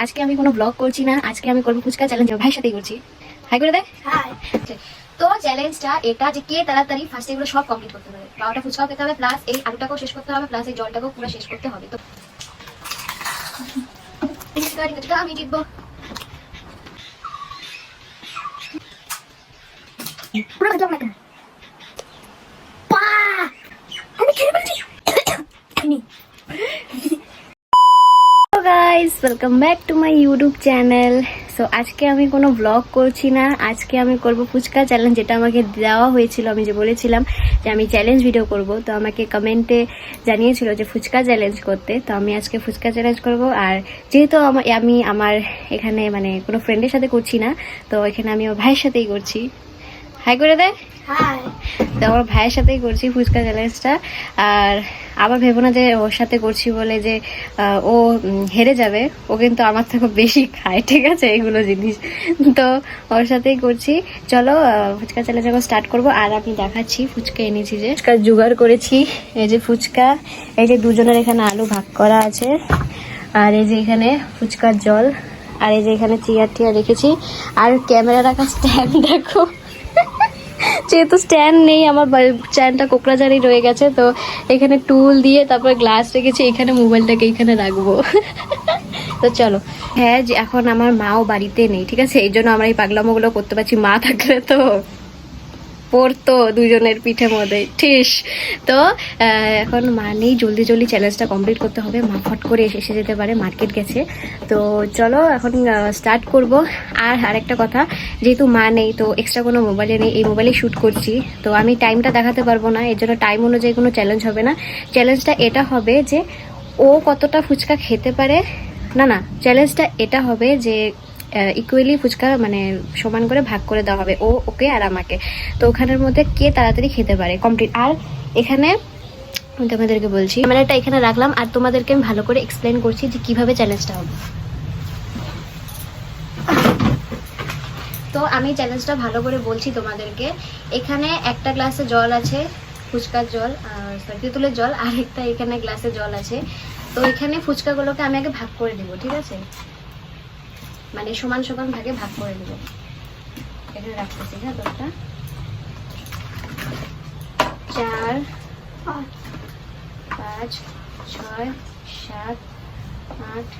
আজকে আমি কোনো ব্লগ করছি না, আজকে আমি করবো ফুচকা চ্যালেঞ্জ। ভাইয়ের সাথেই করছি। হাই করে দে। হাই। তো চ্যালেঞ্জটা এটা যে কে তাড়াতাড়ি ফার্স্ট এগুলো সব কমপ্লিট করতে পারে। 12টা ফুচকাও খেতে হবে, প্লাস এই আলুটাকেও শেষ করতে হবে, প্লাস এই জলটাকেও পুরো শেষ করতে হবে। তো আমি জিতবো। পুরো খেতে হবে না। বাহ! আমি খেয়ে ফেলছি। Guys, welcome back to my YouTube channel. So আজকে আমি কোনো ব্লগ করছি না, আজকে আমি করব ফুচকা চ্যালেঞ্জ, যেটা আমাকে দেওয়া হয়েছিল। আমি যে বলেছিলাম যে আমি চ্যালেঞ্জ ভিডিও করব, তো আমাকে কমেন্টে জানিয়েছিল যে ফুচকা চ্যালেঞ্জ করতে। তো আমি আজকে ফুচকা চ্যালেঞ্জ করব। আর যেহেতু আমি আমার এখানে মানে কোনো ফ্রেন্ডের সাথে করছি না, তো এখানে আমি আমার ভাইয়ের সাথেই করছি। হাই করে দেয়। হাই। তো আমার ভাইয়ের সাথেই করছি ফুচকা চ্যালেঞ্জটা। আর আবার ভেবো না যে ওর সাথে করছি বলে যে ও হেরে যাবে। ও কিন্তু আমার থেকে বেশি খায়, ঠিক আছে, এগুলো জিনিস। তো ওর সাথেই করছি। চলো ফুচকা চ্যালেঞ্জ এখন স্টার্ট করবো। আর আমি দেখাচ্ছি ফুচকা এনেছি, যে ফুচকা জোগাড় করেছি। এই যে ফুচকা, এই যে দুজনের এখানে আলু ভাগ করা আছে, আর এই যে এখানে ফুচকার জল, আর এই যে এখানে চেয়ার টিয়ার রেখেছি। আর ক্যামেরা রাখার স্ট্যান্ড দেখো, যেহেতু স্ট্যান্ড নেই, আমার স্ট্যান্ডটা কোকড়াঝাড়ি রয়ে গেছে, তো এখানে টুল দিয়ে তারপর গ্লাস রেখেছি, এখানে মোবাইলটাকে এখানে রাখবো। তো চলো। হ্যাঁ, যে এখন আমার মাও বাড়িতে নেই, ঠিক আছে, এই জন্য আমরা এই পাগলামোগুলো করতে পারছি। মা থাকলে তো পড়তো দুজনের পিঠে মধ্যে ঠিস। তো এখন মা নেই, জলদি জলদি চ্যালেঞ্জটা কমপ্লিট করতে হবে। মা ফট করে এসে যেতে পারে, মার্কেট গেছে। তো চলো এখন স্টার্ট করব। আর আরেকটা কথা, যেহেতু মা নেই, তো এক্সট্রা কোনো মোবাইলে নেই, এই মোবাইলে শ্যুট করছি, তো আমি টাইমটা দেখাতে পারবো না। এর জন্য টাইম অনুযায়ী কোনো চ্যালেঞ্জ হবে না। চ্যালেঞ্জটা এটা হবে যে ও কতটা ফুচকা খেতে পারে। না, চ্যালেঞ্জটা এটা হবে যে ইকুয়ালি ফুচকা মানে সমান করে ভাগ করে দেওয়া হবে, ওকে আর আমাকে। তো ওখানের মধ্যে কে তাড়াতাড়ি খেতে পারে কমপ্লিট। আর এখানে আমি তোমাদেরকে বলছি, ক্যামেরাটা এখানে রাখলাম, আর তোমাদেরকে আমি ভালো করে এক্সপ্লেন করছি যে কিভাবে চ্যালেঞ্জটা হবে। তো আমি চ্যালেঞ্জটা ভালো করে বলছি তোমাদেরকে। এখানে একটা গ্লাসে জল আছে, ফুচকার জল, আর তেঁতুলের জল, আর একটা এখানে গ্লাসে জল আছে। তো এখানে ফুচকাগুলোকে আমি আগে ভাগ করে দেবো, ঠিক আছে, মানে সমান সমান ভাগে ভাগ করে দেবো। এখানে রাখতেছি, হ্যাঁ, তোরটা 4 5 6 7 8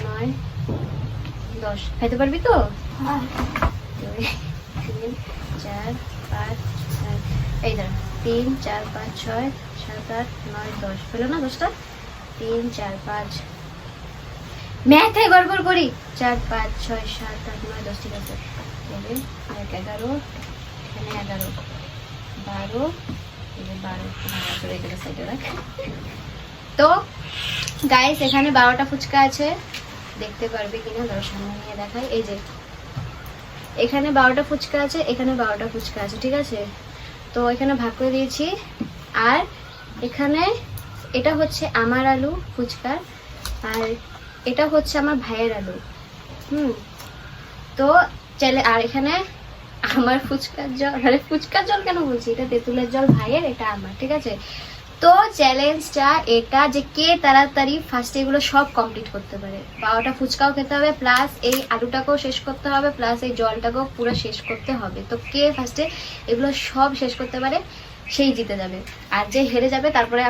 9 10 খাইতে পারবি তো? 2 3 4 5 6, এই ধর 3 4 5 6 7 8 9 10 হলো না? 10টা 3 4 5 ম্যাথে গড়বড় করি। 4 5 6 7 8 9 10, ঠিক আছে। 11 11 এখানে 11 12 12 সাইডে রাখ। তো গাইস, এখানে 12টা ফুচকা আছে, দেখতে পারবে কিনা ধরো, সামনে নিয়ে দেখাই। এই যে এখানে 12টা ফুচকা আছে, এখানে 12টা ফুচকা আছে, ঠিক আছে। তো এখানে ভাগ করে দিয়েছি। আর এখানে এটা হচ্ছে আমার আলু ফুচকার, আর এটা হচ্ছে আমার ভাইয়ের আলু। তো আর এখানে আমার ফুচকার জল, আরে ফুচকার জল কেন বলছি, এটা তেঁতুলের জল ভাইয়ের, এটা আমার, ঠিক আছে। তো চ্যালেঞ্জটা এটা যে কে তাড়াতাড়ি ফার্স্ট এগুলো সব কমপ্লিট করতে পারে। 12টা ফুচকাও খেতে হবে, প্লাস এই আলুটাকেও শেষ করতে হবে, প্লাস এই জলটাকেও পুরো শেষ করতে হবে। তো কে ফার্স্টে এগুলো সব শেষ করতে পারে সেই জিতে যাবে। আর যে হেরে যাবে, তারপরে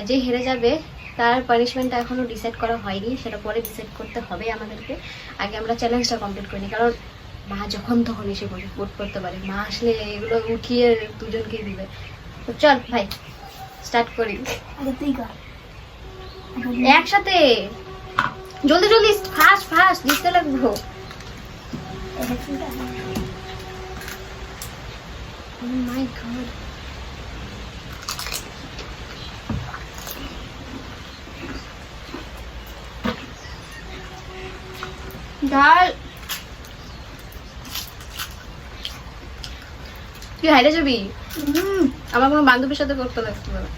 যে হেরে যাবে তার পানিশমেন্টটা এখনো ডিসাইড করা হয়নি, সেটা পরে ডিসাইড করতে হবে আমাদেরকে। আগে আমরা চ্যালেঞ্জটা কমপ্লিট করিনি, কারণ মা যখন তখন এসে ভোট করতে পারে। মা আসলে এগুলো উঠিয়ে দুজনকেই দিবে। তো চল ভাই স্টার্ট করি। একসাথে জলদি জলদি, ফাস্ট ফাস্ট দিতে লাগবো। Oh my God. ডাল তুই হাইরে যাবি? আমার কোনো বান্ধবীর সাথে করতে লাগতে পারে।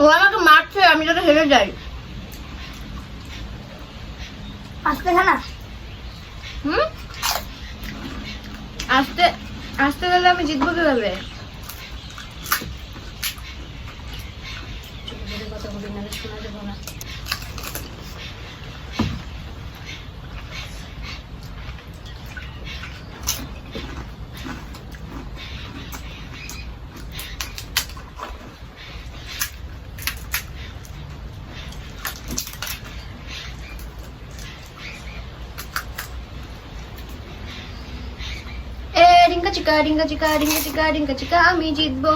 ও আমাকে মারছে, আমি যাতে হেরে যাই। আজকে খানা হুম আসতে আসতে গেলে আমি জিতবো কিভাবে? কথা বলি না, শোনা যাবো না। রিঙ্কা চিকা রিঙ্কা চিকা রিঙ্কা চিকা রিঙ্কা চিকা আমি জিতবো।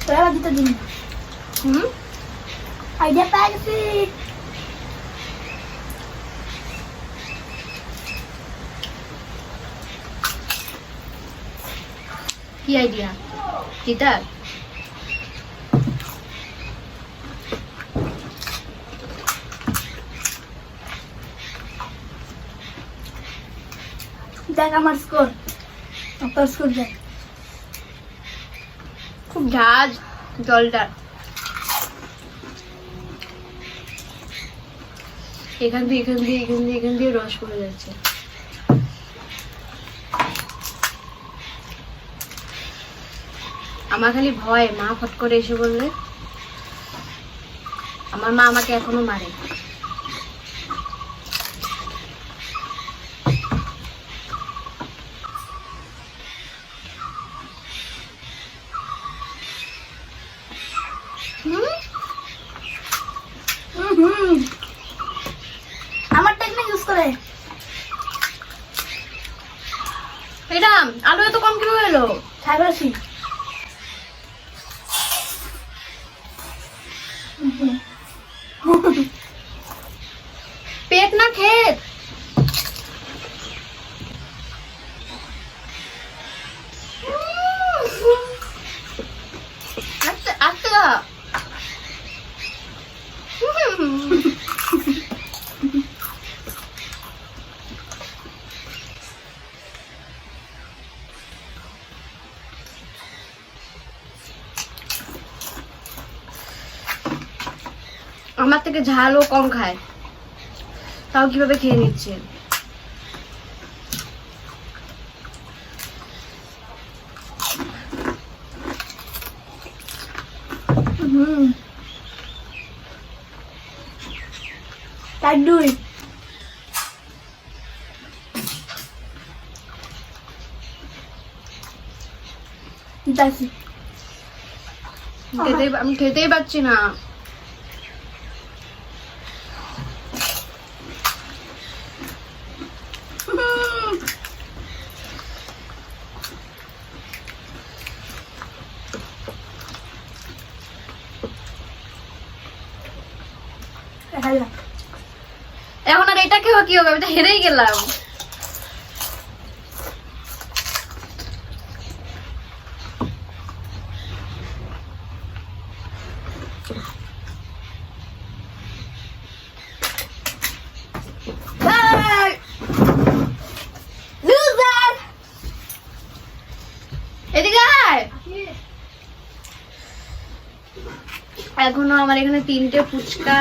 তোরা দিতে দিন হুম আইডিয়া পেয়ে গেছি। কি আইডিয়া? জিতার? দেখ আমার স্কোর, তোর স্কোর দেখ। খুব ঝাঁজ জলটা। এখান দিয়ে রস পড়ে যাচ্ছে। আমার খালি ভয় মা ফট করে এসে বললে। আমার মা আমাকে এখনো মারে। আমার টেকনিক ইউজ করে। এটা আলু এত কম কিভাবে এলো? খাইবাসি পেট না খেত। আস্তে আস্তে খা। আমার থেকে ঝালও কম খায়, তাও কিভাবে খেয়ে নিচ্ছে। তাই দুই দিতাছি। আমি খেতেই পারছি না। এখন আর এটা খেয়েও কি হবে? আমি তো হেরেই গেলাম। এদিকে আয়। এখনো আমার এখানে 3টে ফুচকা,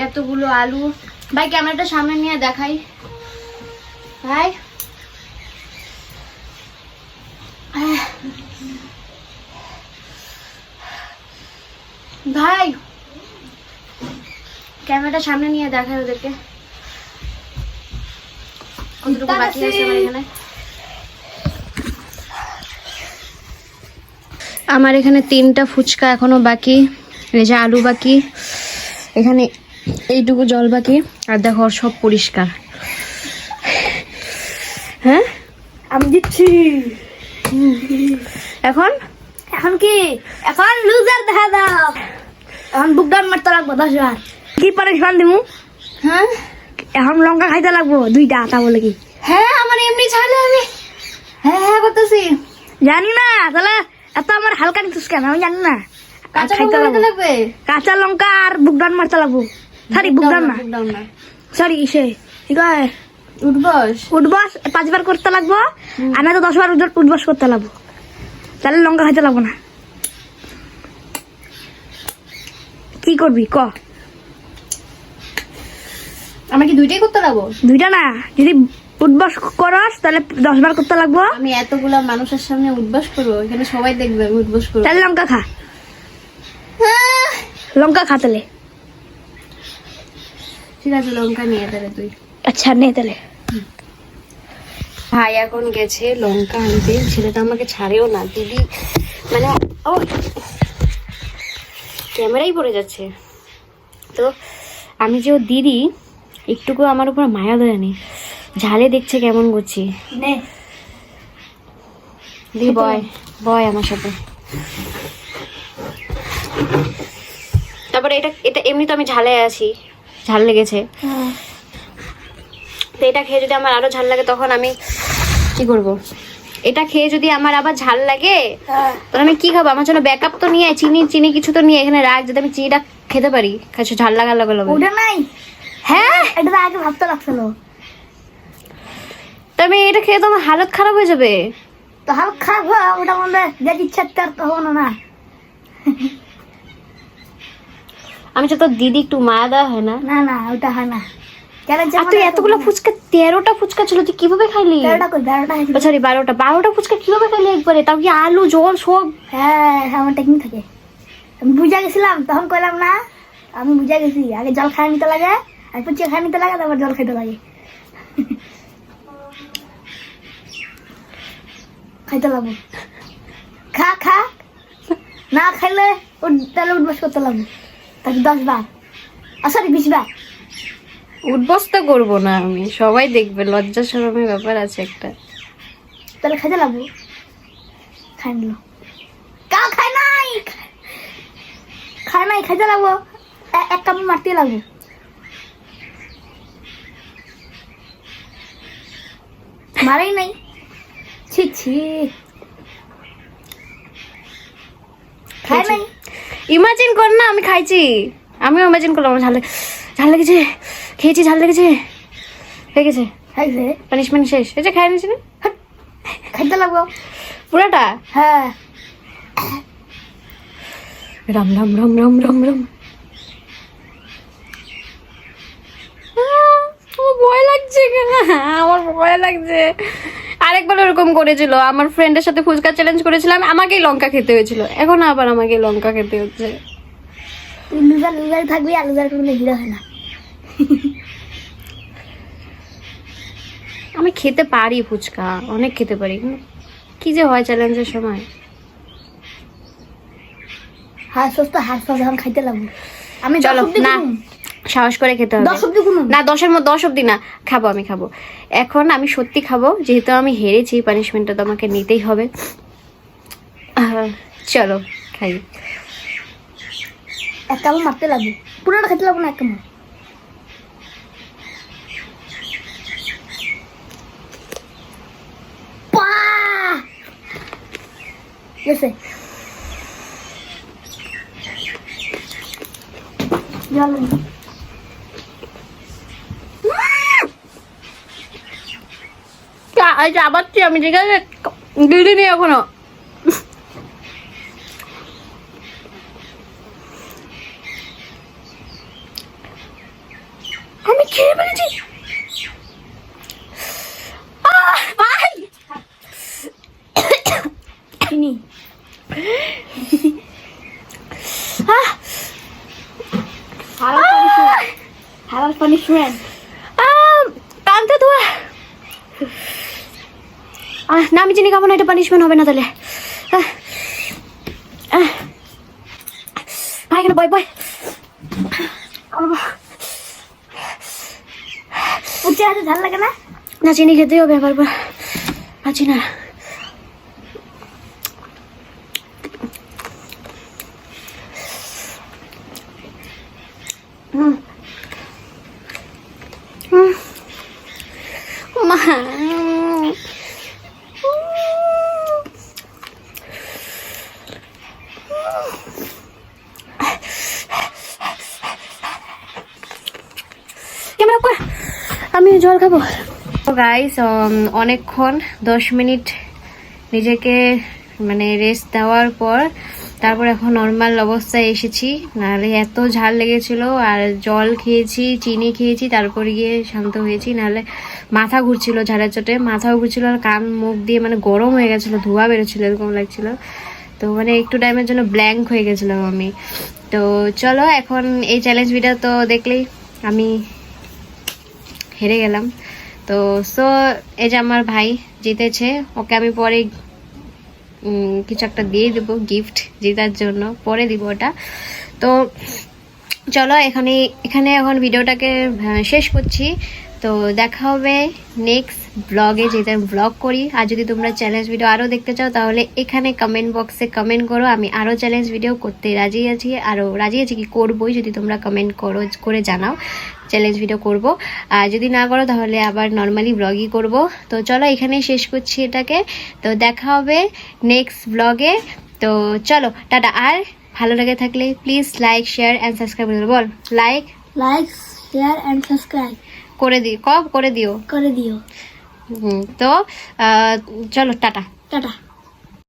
এতগুলো আলু। ভাই ক্যামেরাটা সামনে নিয়ে দেখাই। ভাই ভাই ক্যামেরাটা সামনে নিয়ে দেখাই ওদেরকে কতটুকু বাকি আছে আমার এখানে। আমার এখানে 3টা ফুচকা এখনো বাকি, এই যে আলু বাকি, এখানে এইটুকু জল বাকি, আর দেখো সব পরিষ্কার। হ্যাঁ আমি দিচ্ছি। এখন এখন কি? এখন লুজার দেখা দাও। এখন বুক ডাউন মারতে লাগবো 10 বার। কি পারেশান দিমু? হ্যাঁ এখন লঙ্কা খাইতে লাগবো 2টা। তা বলে কি? হ্যাঁ আমার এমনি ছাড়লে আমি হ্যাঁ হ্যাঁ করতেছি। জানি না তাহলে এত আমার হালকা নিচ্ছিস কেন? আমি জানি না। কাঁচা খাইতে লঙ্কা লাগবো। দিতে লাগবে। কাঁচা লঙ্কা আর বুক ডাউন মারতে লাগবো। সরি বুক ডাউন না, বুক ডাউন না। সরি ইসে ঠিক আছে উঠবস উঠবস 5 বার করতে লাগবো, আর না তো 10 বার উঠবস করতে লাগবো, তাহলে লঙ্কা খাইতে লাগবো না। কি করবি ক? আমার কি দুইটাই করতে লাগবো? দুইটা না, যদি উঠবস করস তাহলে 10 বার করতে লাগবো। আমি এতগুলা মানুষের সামনে উঠবস করবো, এখানে সবাই দেখবে আমি উঠবস করবো। তাহলে লঙ্কা খা, লঙ্কা খা তাহলে। ঠিক আছে, লঙ্কা নিয়ে তাহলে তুই। আচ্ছা নে তাহলে। ভাই এখন গেছে লঙ্কা আনতে, ছেলেটা আমাকে ছাড়েও না। দিদি মানে ও ক্যামেরাই পড়ে যাচ্ছে, তো আমি যে ও দিদি একটুকু আমার উপর মায়া দয়া নেই, ঝালে দেখছে কেমন করছি। নে দিদি বয় বয় আমার সাথে। তারপরে এটা এটা এমনি তো আমি ঝালে আছি, ঝাল লেগেছে, তো এটা খেয়ে যদি আমার আরো ঝাল লাগে তখন আমি কি করব? এটা খেয়ে যদি আমার আবার ঝাল লাগে তখন আমি কি খাবো? আমার জন্য ব্যাকআপ তো নিয়ে আয়, চিনি চিনি কিছু তো নিয়ে এখানে রাখ, যাতে আমি চিনিটা খেতে পারি, খাচ্ছ ঝাল লাগার লগে লগে। ওটা নাই, হ্যাঁ এটা তো আগে ভাবতে লাগছিল। তো আমি এটা খেয়ে তো আমার হালত খারাপ হয়ে যাবে। তো হাল খারাপ হয়, ওটা মনে যে ইচ্ছা তার তো হবো না। আমি তো তোর দিদি একটু মায়া দেওয়া হয় না? না না ওটা হয় না। কেন আর তুই এতগুলো ফুচকা, 13টা ফুচকা ছিল, তুই কিভাবে খাইলি? 13টা কই 12টা। সরি 12টা ফুচকা কিভাবে খাইলি একবারে? তাও কি আলু জল সব? হ্যাঁ আমার টেকনিক থাকে, আমি বুঝা গেছিলাম তখন কইলাম না, আমি বুঝা গেছি আগে জল খাই নিতে লাগে, আর ফুচকা খাই নিতে লাগে, তারপর জল খাইতে লাগে। খাইতে লাগবো, খা খা, না খাইলে তাহলে উঠবস করতে লাগবো, তাকে 10 বার, সরি 20 বার। উঠবস তো করবো না আমি, সবাই দেখবে, লজ্জা শরমের ব্যাপার আছে একটা। তাহলে খাইতে লাগবো, খাই নিল, কা খাই নাই, খাই নাই, খাইতে লাগবো, এক কাপ মারতে লাগবো। মারাই নাই, ছি ছি, খাই নাই। ইমাজিন কর না আমি খাইছি, আমিও ইমাজিন করলাম আমার ঝাল লেগেছে, খেয়েছি ঝাল লেগেছে, হয়ে গেছে খাইছে, পানিশমেন্ট শেষ। এই যে খাই নিয়েছি না খাইতে লাগবো পুরাটা। হ্যাঁ। রাম রাম রাম রাম রাম রাম। আমার ভয় লাগছে, আমার ভয় লাগছে। আরেকবার ওরকম করেছিল, আমার ফ্রেন্ডের সাথে ফুচকা চ্যালেঞ্জ করেছিলাম, আমাকেই লঙ্কা খেতে হয়েছিল, এখন আবার আমাকে লঙ্কা খেতে হচ্ছে। তুই লুজার লুজার থাকবি, আর লুজার কোনো হিরো হয় না। আমি খেতে পারি ফুচকা, অনেক খেতে পারি, কিন্তু কি যে হয় চ্যালেঞ্জের সময়। হ্যাঁ সুস্থ হাত যখন খাইতে লাগবো, আমি চলো না, সাহস করে খেতে হবে 10 অব্দি গুনুন না, 10 অব্দি না, খাবো আমি খাবো এখন, আমি সত্যি খাবো, যেহেতু আমি হেরেছি পানিশমেন্টটা তো আমাকে নিতেই হবে। চলো খাই। এক কাপ মারতে লাগবো, পুরোটা খাইতে লাগবো না, এক কাপ। গেছে জল আবার আমি ঠিক আছে দিদিনি এখনো। আমি খেয়ে ফেলেছি ভাই। চিনি হালাল পানিশমেন্ট টানতে তো না, আমি চিনি খাবো না, এটা পানিশমেন্ট হবে না তাহলে। ভাই এখানে বয় বয়। উচ্চে হাতে ঝাল লাগে না? না চিনি খেতে হবে আবার, পাচ্ছি না। মা ক্যামেরা কর, আমি জল খাবো। গাইস অনেকক্ষণ 10 মিনিট নিজেকে মানে রেস্ট দেওয়ার পর তারপর এখন নর্মাল অবস্থায় এসেছি, নাহলে এত ঝাল লেগেছিল। আর জল খেয়েছি, চিনি খেয়েছি, তারপর গিয়ে শান্ত হয়েছি, নাহলে মাথা ঘুরছিল, ঝাড়ের চোটে মাথাও ঘুরছিল, আর কান মুখ দিয়ে মানে গরম হয়ে গেছিলো, ধোঁয়া বেরোচ্ছিল, এরকম লাগছিল। তো মানে একটু টাইমের জন্য ব্ল্যাঙ্ক হয়ে গেছিলাম আমি। তো চলো এখন এই চ্যালেঞ্জ ভিডিও তো দেখলেই আমি হেরে গেলাম। তো সো এই যে আমার ভাই জিতেছে, ওকে আমি পরে কিছু একটা দিয়ে দেবো গিফট জেতার জন্য, পরে দিব ওটা। তো চলো এখানে এখন ভিডিওটাকে শেষ করছি। তো দেখা হবে নেক্সট ব্লগে, যেটা ব্লগ করি। আর যদি তোমরা চ্যালেঞ্জ ভিডিও আরও দেখতে চাও তাহলে এখানে কমেন্ট বক্সে কমেন্ট করো, আমি আরও চ্যালেঞ্জ ভিডিও করতে রাজি আছি কি করবোই, যদি তোমরা কমেন্ট করে জানাও চ্যালেঞ্জ ভিডিও করব। আর যদি না করো তাহলে আবার নর্মালি ব্লগই করব। তো চলো এখানেই শেষ করছি এটাকে। তো দেখা হবে নেক্সট ব্লগে। তো চলো টাটা। আর ভালো লাগে থাকলে please like share and subscribe করে বল, লাইক শেয়ার এন্ড সাবস্ক্রাইব করে দিও। করে দিও। তো চলো টাটা। টাটা।